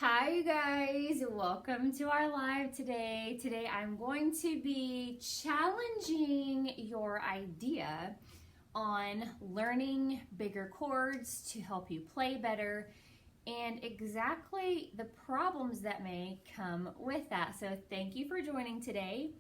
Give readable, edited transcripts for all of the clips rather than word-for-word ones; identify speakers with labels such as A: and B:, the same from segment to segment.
A: Hi you guys, welcome to our live today. Today I'm going to be challenging your idea on learning bigger chords to help you play better and exactly the problems that may come with that. So thank you for joining today.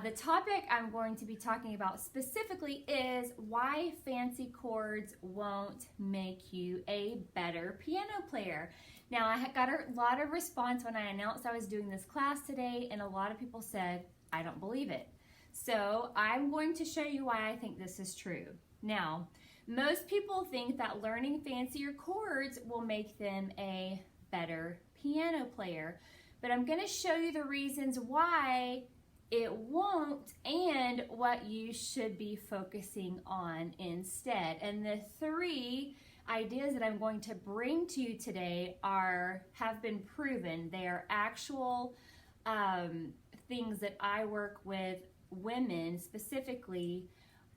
A: The topic I'm going to be talking about specifically is why fancy chords won't make you a better piano player. Now, I got a lot of response when I announced I was doing this class today, and a lot of people said, I don't believe it. So I'm going to show you why I think this is true. Now, most people think that learning fancier chords will make them a better piano player, but I'm going to show you the reasons why it won't and what you should be focusing on instead. And the three ideas that I'm going to bring to you today have been proven. They are actual things that I work with women specifically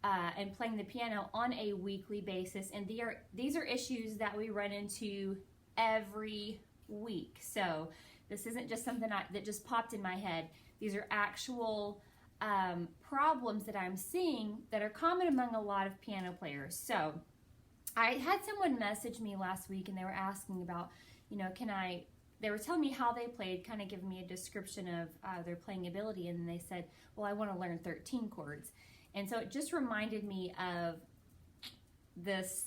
A: and playing the piano on a weekly basis. And these are issues that we run into every week. So this isn't just something that just popped in my head. These are actual problems that I'm seeing that are common among a lot of piano players. So I had someone message me last week and they were asking about, they were telling me how they played, kind of giving me a description of their playing ability, and they said, well, I want to learn 13 chords. And so it just reminded me of this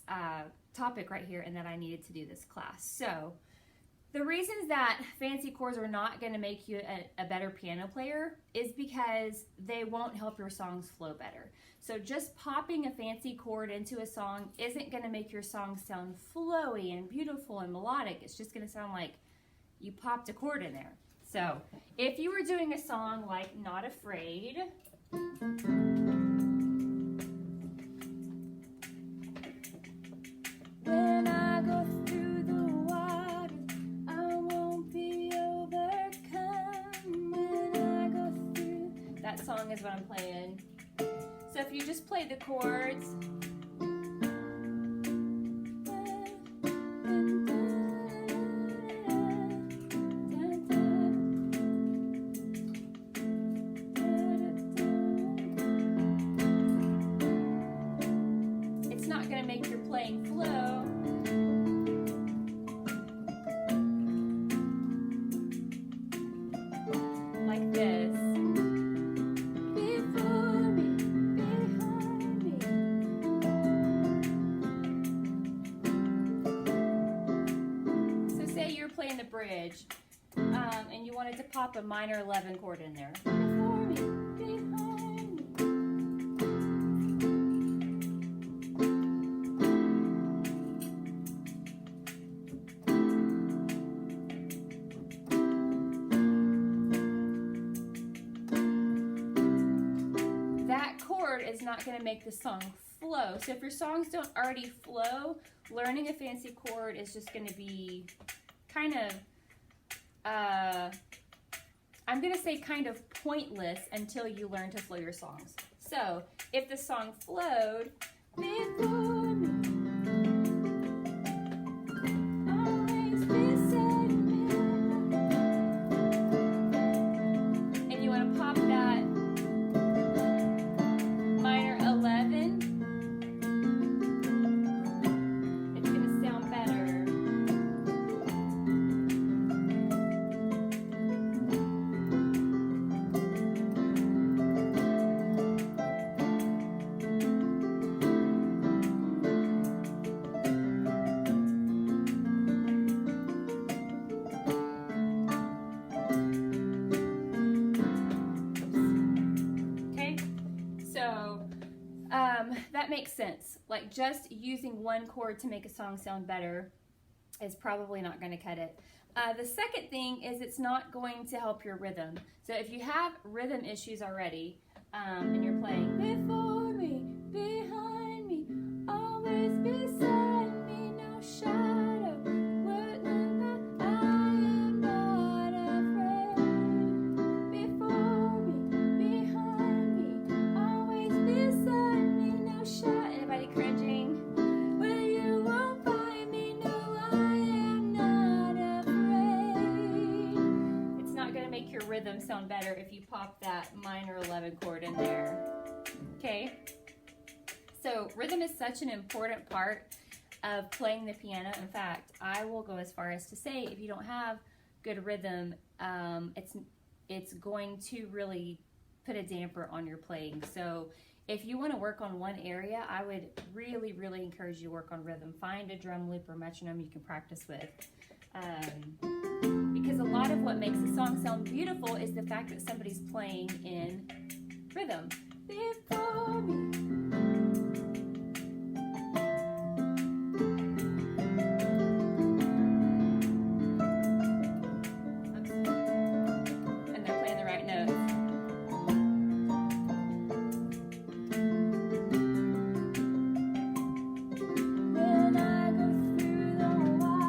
A: topic right here and that I needed to do this class. So the reasons that fancy chords are not going to make you a better piano player is because they won't help your songs flow better. So just popping a fancy chord into a song isn't going to make your song sound flowy and beautiful and melodic. It's just going to sound like you popped a chord in there. So if you were doing a song like Not Afraid, when I go through the water, I won't be overcome. When I go through, that song is what I'm playing. So if you just play the chords, it's not going to make your playing flow. Like this. Playing the bridge and you wanted to pop a minor 11 chord in there. Before me, behind me. That chord is not going to make the song flow. So if your songs don't already flow, learning a fancy chord is just going to be kind of, I'm going to say kind of pointless until you learn to flow your songs. So, if the song flowed, before me, always beside me, and you want to pop that minor 11, it's going to sound better. That makes sense. Like just using one chord to make a song sound better is probably not going to cut it. The second thing is it's not going to help your rhythm. So if you have rhythm issues already and you're playing before me, behind me, always beside me, no shadow would not, I am not afraid. Before me, behind me, always beside me, no shadow. Anybody cringing? Where you won't find me, no, I am not afraid. rhythm sound better if you pop that minor 11 chord in there. Okay? So rhythm is such an important part of playing the piano. In fact, I will go as far as to say if you don't have good rhythm, it's going to really put a damper on your playing. So if you want to work on one area, I would really, really encourage you to work on rhythm. Find a drum loop or metronome you can practice with. Because a lot of what makes a song sound beautiful is the fact that somebody's playing in rhythm. Before me. And they're playing the right notes. When I go through the water.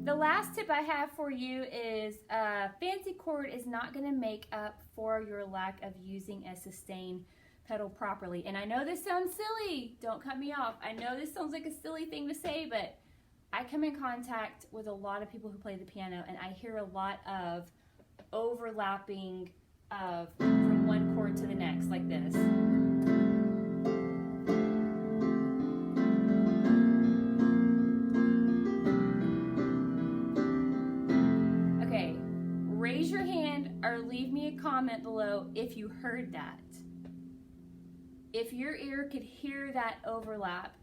A: The last tip I have for you is a fancy chord is not going to make up for your lack of using a sustain pedal properly. And I know this sounds silly. Don't cut me off. I know this sounds like a silly thing to say, but I come in contact with a lot of people who play the piano, and I hear a lot of overlapping from one chord to the next, like this. Raise your hand or leave me a comment below if you heard that. If your ear could hear that overlap,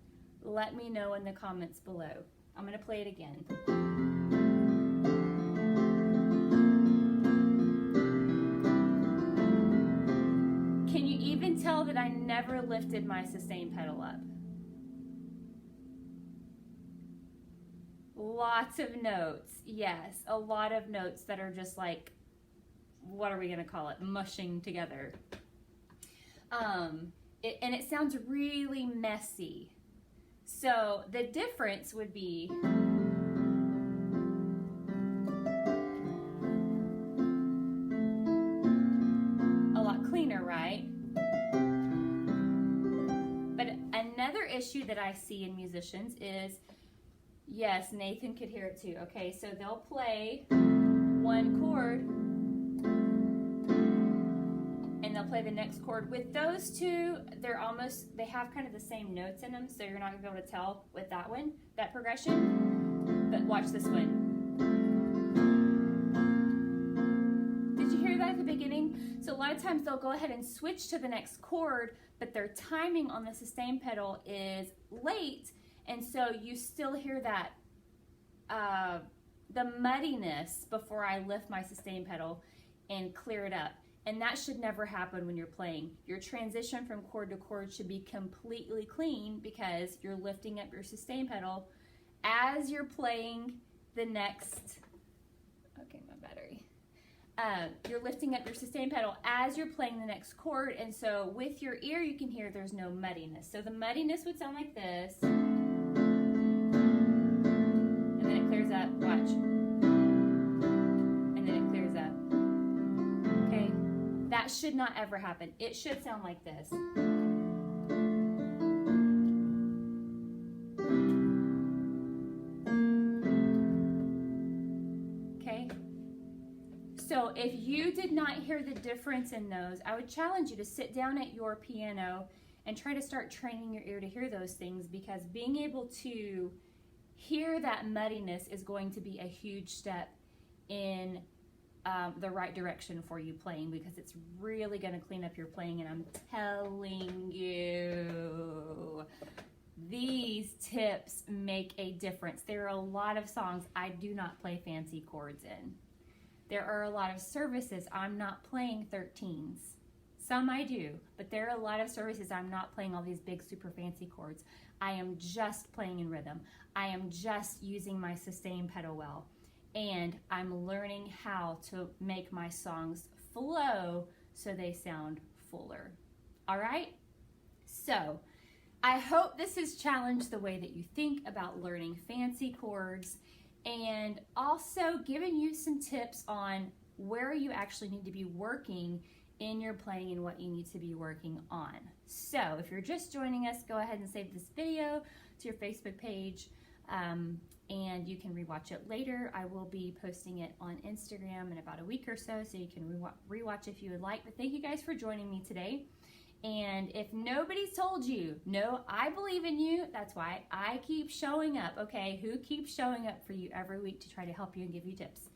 A: let me know in the comments below. I'm going to play it again. Can you even tell that I never lifted my sustain pedal up? Lots of notes, yes, a lot of notes that are just like, what are we going to call it, mushing together. And it sounds really messy. So the difference would be a lot cleaner, right? But another issue that I see in musicians is, yes, Nathan could hear it too. Okay, so they'll play one chord and they'll play the next chord. With those two, they have kind of the same notes in them, so you're not gonna be able to tell with that one, that progression. But watch this one. Did you hear that at the beginning? So a lot of times they'll go ahead and switch to the next chord, but their timing on the sustain pedal is late. And so you still hear that, the muddiness before I lift my sustain pedal and clear it up. And that should never happen when you're playing. Your transition from chord to chord should be completely clean because you're lifting up your sustain pedal as you're playing the next, okay, my battery. You're lifting up your sustain pedal as you're playing the next chord. And so with your ear, you can hear there's no muddiness. So the muddiness would sound like this. Clears up, watch. And then it clears up. Okay? That should not ever happen. It should sound like this. Okay? So if you did not hear the difference in those, I would challenge you to sit down at your piano and try to start training your ear to hear those things, because being able to hear that muddiness is going to be a huge step in the right direction for you playing, because it's really going to clean up your playing. And I'm telling you, these tips make a difference. There are a lot of songs I do not play fancy chords in. There are a lot of services I'm not playing 13s. Some I do, but there are a lot of services I'm not playing all these big super fancy chords. I am just playing in rhythm. I am just using my sustain pedal well. And I'm learning how to make my songs flow so they sound fuller. All right? So I hope this has challenged the way that you think about learning fancy chords and also giving you some tips on where you actually need to be working in your playing and what you need to be working on. So if you're just joining us, go ahead and save this video to your Facebook page, and you can rewatch it later. I will be posting it on Instagram in about a week or so you can rewatch if you would like. But thank you guys for joining me today. And if nobody's told you, no, I believe in you. That's why I keep showing up, okay? Who keeps showing up for you every week to try to help you and give you tips?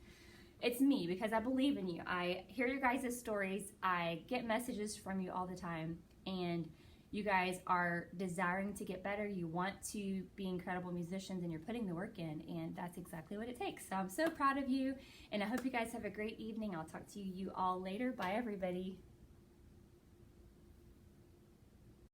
A: It's me, because I believe in you. I hear your guys' stories. I get messages from you all the time, and you guys are desiring to get better. You want to be incredible musicians, and you're putting the work in, and that's exactly what it takes. So I'm so proud of you, and I hope you guys have a great evening. I'll talk to you all later. Bye, everybody.